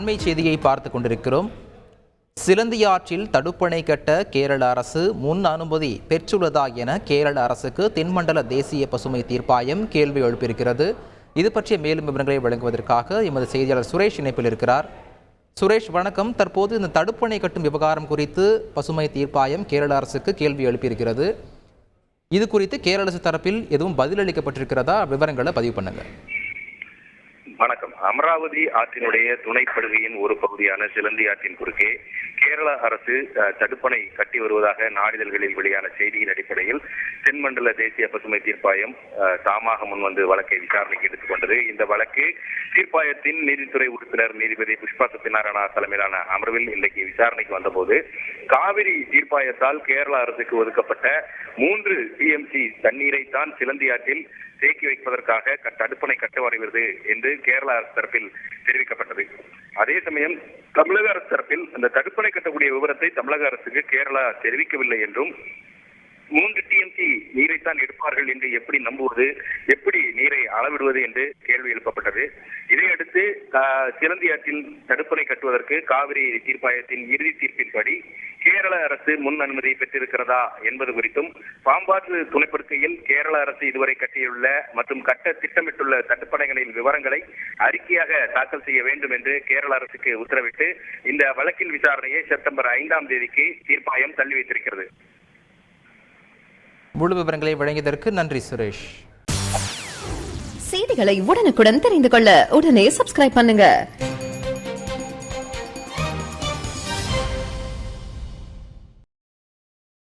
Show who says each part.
Speaker 1: அண்மை செய்தியை பார்த்து கொண்டிருக்கிறோம். சிலந்தியாற்றில் தடுப்பணை கட்ட கேரள அரசு முன் அனுமதி பெற்றுள்ளதா என கேரள அரசுக்கு தென்மண்டல தேசிய பசுமை தீர்ப்பாயம் கேள்வி எழுப்பியிருக்கிறது. இது பற்றிய மேலும் விவரங்களை வழங்குவதற்காக எமது செய்தியாளர் சுரேஷ் இணைப்பில் இருக்கிறார். சுரேஷ் வணக்கம். தற்போது இந்த தடுப்பணை கட்டும் விவகாரம் குறித்து பசுமை தீர்ப்பாயம் கேரள அரசுக்கு கேள்வி எழுப்பியிருக்கிறது. இது குறித்து கேரள அரசு தரப்பில் எதுவும் பதிலளிக்கப்பட்டிருக்கிறதா? விவரங்களை பதிவு பண்ணுங்க.
Speaker 2: வணக்கம். அமராவதி ஆற்றினுடைய துணைப்படுகையின் ஒரு பகுதியான சிலந்தி ஆற்றின் குறுக்கே கேரள அரசு தடுப்பணை கட்டி வருவதாக நாளிதழ்களில் வெளியான செய்தியின் அடிப்படையில் தென்மண்டல தேசிய பசுமை தீர்ப்பாயம் தாமாக முன்வந்து வழக்கை விசாரணைக்கு எடுத்துக்கொண்டது. இந்த வழக்கு தீர்ப்பாயத்தின் நீதித்துறை உறுப்பினர் நீதிபதி புஷ்பா சத்யநாராயணா தலைமையிலான அமர்வில் இன்றைக்கு விசாரணைக்கு வந்தபோது காவிரி தீர்ப்பாயத்தால் கேரள அரசுக்கு ஒதுக்கப்பட்ட 3 TMC தண்ணீரை தான் சிலந்தி ஆற்றில் தேக்கி வைப்பதற்காக தடுப்பணை கட்ட வருகிறது என்று கேரள அரசு தரப்பில் தெரிவிக்கப்பட்டது. அதே சமயம் தமிழக அரசு தரப்பில் அந்த தடுப்பணை கட்டக்கூடிய விவரத்தை தமிழக அரசுக்கு கேரளா தெரிவிக்கவில்லை என்றும் 3 TMC நீரைத்தான் எடுப்பார்கள் என்று எப்படி நம்புவது, எப்படி நீரை அளவிடுவது என்று கேள்வி எழுப்பப்பட்டது. இதையடுத்து சிலந்தி ஆற்றில் தடுப்பணை கட்டுவதற்கு காவிரி தீர்ப்பாயத்தின் இறுதி தீர்ப்பின்படி கேரள அரசு முன் அனுமதி பெற்றிருக்கிறதா என்பது குறித்தும் பாம்பாற்று துணைப்படுக்கையில் கேரள அரசு இதுவரை கட்டியுள்ள மற்றும் கட்ட திட்டமிட்டுள்ள தடுப்பணைகளின் விவரங்களை அறிக்கையாக தாக்கல் செய்ய வேண்டும் என்று கேரள அரசுக்கு உத்தரவிட்டு இந்த வழக்கின் விசாரணையை செப்டம்பர் 5ஆம் தேதிக்கு தீர்ப்பாயம் தள்ளி வைத்திருக்கிறது.
Speaker 1: முழு விவரங்களை வழங்கியதற்கு நன்றி சுரேஷ்.
Speaker 3: செய்திகளை உடனுக்குடன் தெரிந்து கொள்ள உடனே சப்ஸ்கிரைப் பண்ணுங்க.